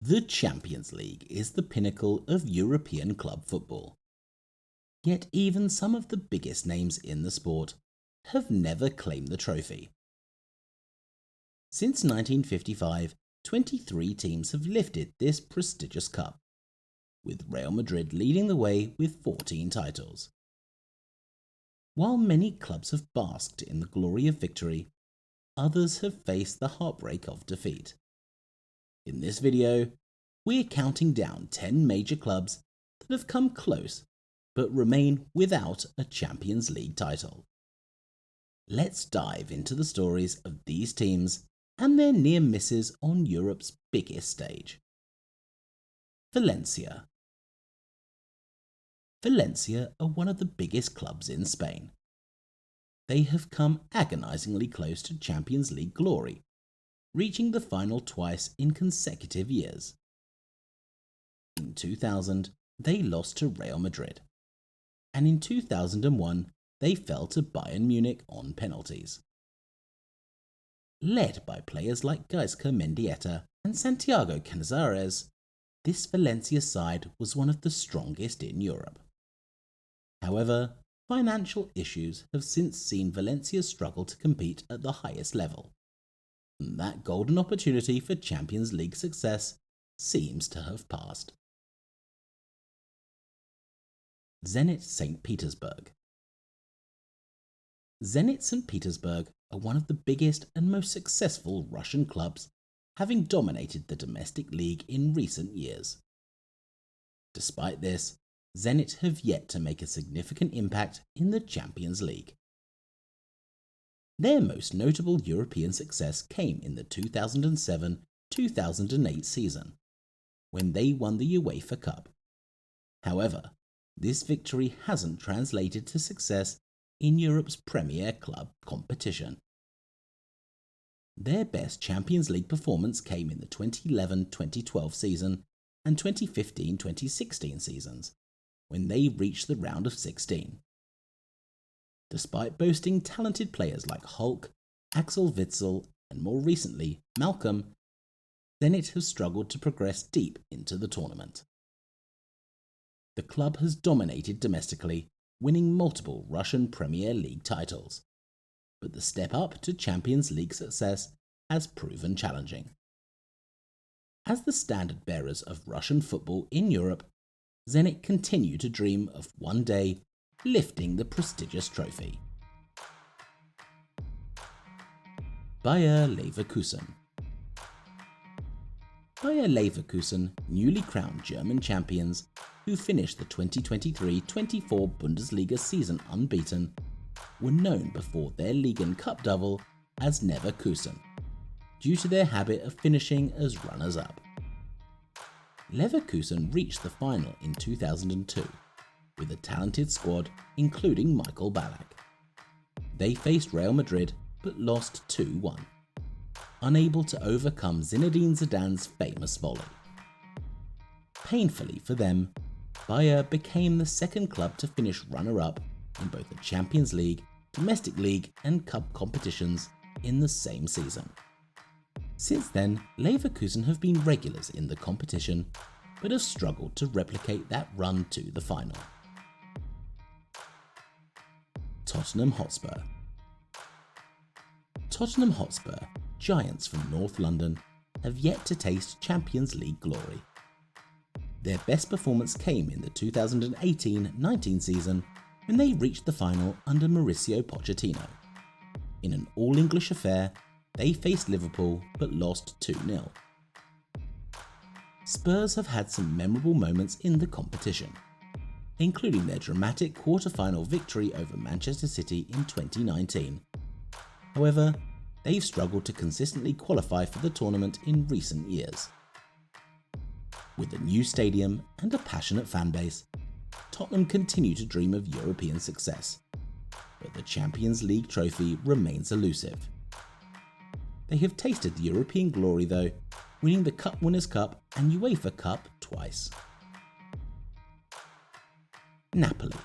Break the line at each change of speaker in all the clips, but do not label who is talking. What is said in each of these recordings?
The Champions League is the pinnacle of European club football. Yet even some of the biggest names in the sport have never claimed the trophy. Since 1955, 23 teams have lifted this prestigious cup, with Real Madrid leading the way with 14 titles. While many clubs have basked in the glory of victory, others have faced the heartbreak of defeat. In this video, we're counting down 10 major clubs that have come close but remain without a Champions League title. Let's dive into the stories of these teams and their near misses on Europe's biggest stage. Valencia. Valencia are one of the biggest clubs in Spain. They have come agonisingly close to Champions League glory, reaching the final twice in consecutive years. In 2000, they lost to Real Madrid, and in 2001 they fell to Bayern Munich on penalties. Led by players like Gaizka Mendieta and Santiago Canizares, this Valencia side was one of the strongest in Europe. However, financial issues have since seen Valencia struggle to compete at the highest level, and that golden opportunity for Champions League success seems to have passed. Zenit St. Petersburg. Zenit St. Petersburg are one of the biggest and most successful Russian clubs, having dominated the domestic league in recent years. Despite this, Zenit have yet to make a significant impact in the Champions League. Their most notable European success came in the 2007-2008 season, when they won the UEFA Cup. However, this victory hasn't translated to success in Europe's premier club competition. Their best Champions League performance came in the 2011-2012 season and 2015-2016 seasons, when they reached the round of 16. Despite boasting talented players like Hulk, Axel Witsel, and more recently Malcolm, Zenit has struggled to progress deep into the tournament. The club has dominated domestically, winning multiple Russian Premier League titles, but the step up to Champions League success has proven challenging. As the standard bearers of Russian football in Europe, Zenit continue to dream of one day lifting the prestigious trophy. Bayer Leverkusen. Bayer Leverkusen, newly crowned German champions, who finished the 2023-24 Bundesliga season unbeaten, were known before their League and Cup double as Neverkusen, due to their habit of finishing as runners-up. Leverkusen reached the final in 2002, with a talented squad including Michael Ballack. They faced Real Madrid but lost 2-1, unable to overcome Zinedine Zidane's famous volley. Painfully for them, Bayer became the second club to finish runner-up in both the Champions League, Domestic League and Cup competitions in the same season. Since then, Leverkusen have been regulars in the competition, but have struggled to replicate that run to the final. Tottenham Hotspur. Tottenham Hotspur, giants from North London, have yet to taste Champions League glory. Their best performance came in the 2018-19 season when they reached the final under Mauricio Pochettino. In an all-English affair, they faced Liverpool but lost 2-0. Spurs have had some memorable moments in the competition, including their dramatic quarter-final victory over Manchester City in 2019. However, they've struggled to consistently qualify for the tournament in recent years. With a new stadium and a passionate fanbase, Tottenham continue to dream of European success, but the Champions League trophy remains elusive. They have tasted the European glory though, winning the Cup Winners' Cup and UEFA Cup twice. Napoli.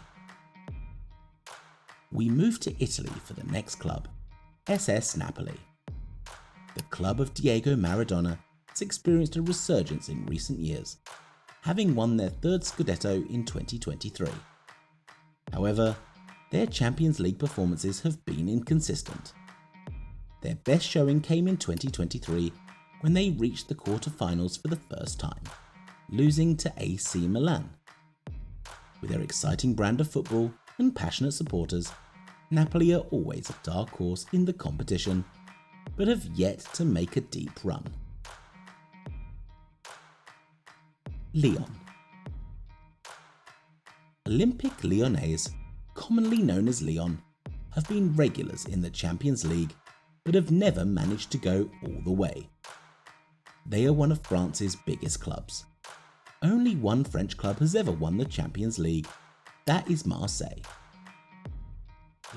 We move to Italy for the next club, SS Napoli. The club of Diego Maradona has experienced a resurgence in recent years, having won their third Scudetto in 2023. However, their Champions League performances have been inconsistent. Their best showing came in 2023 when they reached the quarter-finals for the first time, losing to AC Milan. With their exciting brand of football and passionate supporters, Napoli are always a dark horse in the competition, but have yet to make a deep run. Lyon. Olympique Lyonnais, commonly known as Lyon, have been regulars in the Champions League but have never managed to go all the way. They are one of France's biggest clubs. Only one French club has ever won the Champions League, that is Marseille.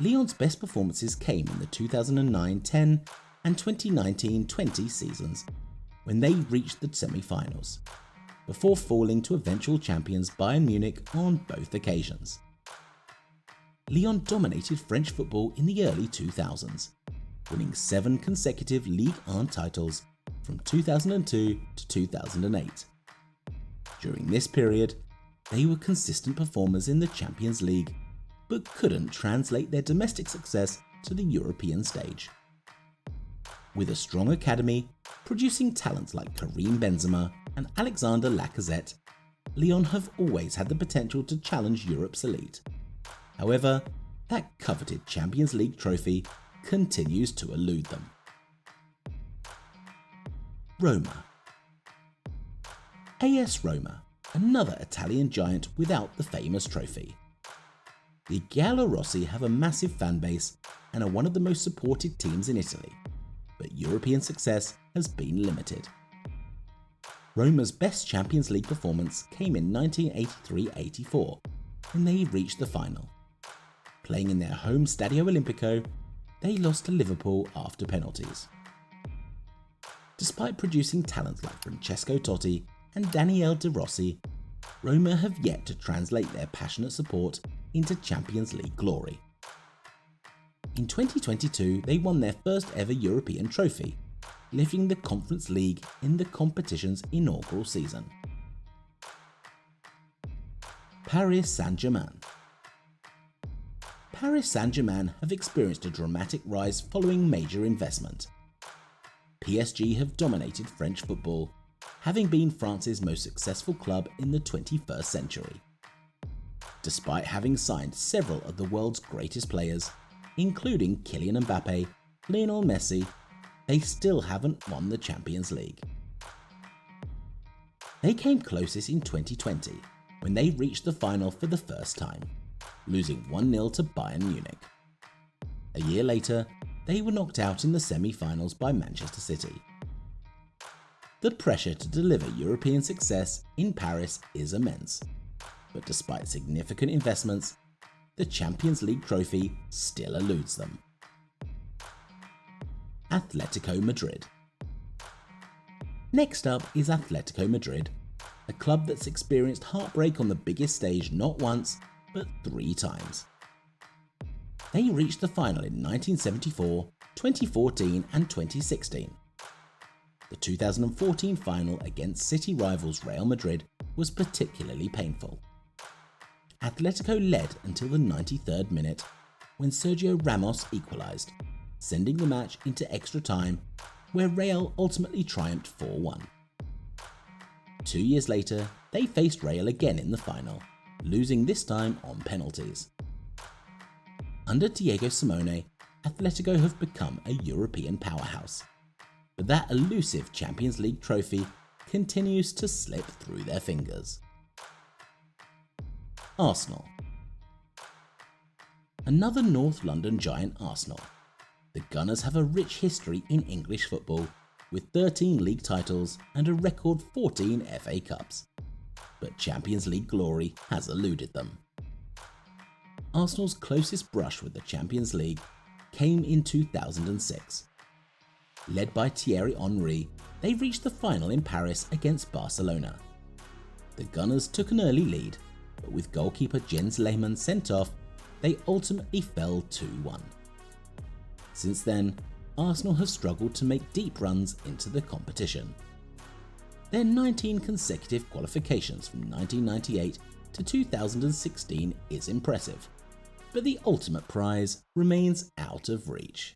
Lyon's best performances came in the 2009-10 and 2019-20 seasons, when they reached the semi-finals, before falling to eventual champions Bayern Munich on both occasions. Lyon dominated French football in the early 2000s, winning 7 consecutive Ligue 1 titles from 2002 to 2008. During this period, they were consistent performers in the Champions League, but couldn't translate their domestic success to the European stage. With a strong academy, producing talents like Karim Benzema and Alexander Lacazette, Lyon have always had the potential to challenge Europe's elite. However, that coveted Champions League trophy continues to elude them. Roma. AS Roma, another Italian giant without the famous trophy. The Giallorossi have a massive fan base and are one of the most supported teams in Italy, but European success has been limited. Roma's best Champions League performance came in 1983-84 when they reached the final. Playing in their home Stadio Olimpico, they lost to Liverpool after penalties. Despite producing talents like Francesco Totti and Daniele De Rossi, Roma have yet to translate their passionate support into Champions League glory. In 2022, they won their first ever European trophy, lifting the Conference League in the competition's inaugural season. Paris Saint-Germain. Paris Saint-Germain have experienced a dramatic rise following major investment. PSG have dominated French football, having been France's most successful club in the 21st century. Despite having signed several of the world's greatest players, including Kylian Mbappe, Lionel Messi, they still haven't won the Champions League. They came closest in 2020, when they reached the final for the first time, losing 1-0 to Bayern Munich. A year later, they were knocked out in the semi-finals by Manchester City. The pressure to deliver European success in Paris is immense, but despite significant investments, the Champions League trophy still eludes them. Atletico Madrid. Next up is Atletico Madrid, a club that's experienced heartbreak on the biggest stage not once, but 3 times. They reached the final in 1974, 2014 and 2016. The 2014 final against City rivals Real Madrid was particularly painful. Atletico led until the 93rd minute, when Sergio Ramos equalised, sending the match into extra time, where Real ultimately triumphed 4-1. 2 years later, they faced Real again in the final, losing this time on penalties. Under Diego Simeone, Atletico have become a European powerhouse, but that elusive Champions League trophy continues to slip through their fingers. Arsenal. Another North London giant, Arsenal. The Gunners have a rich history in English football, with 13 league titles and a record 14 FA Cups. But Champions League glory has eluded them. Arsenal's closest brush with the Champions League came in 2006. Led by Thierry Henry, they reached the final in Paris against Barcelona. The Gunners took an early lead, but with goalkeeper Jens Lehmann sent off, they ultimately fell 2-1. Since then, Arsenal have struggled to make deep runs into the competition. Their 19 consecutive qualifications from 1998 to 2016 is impressive, but the ultimate prize remains out of reach.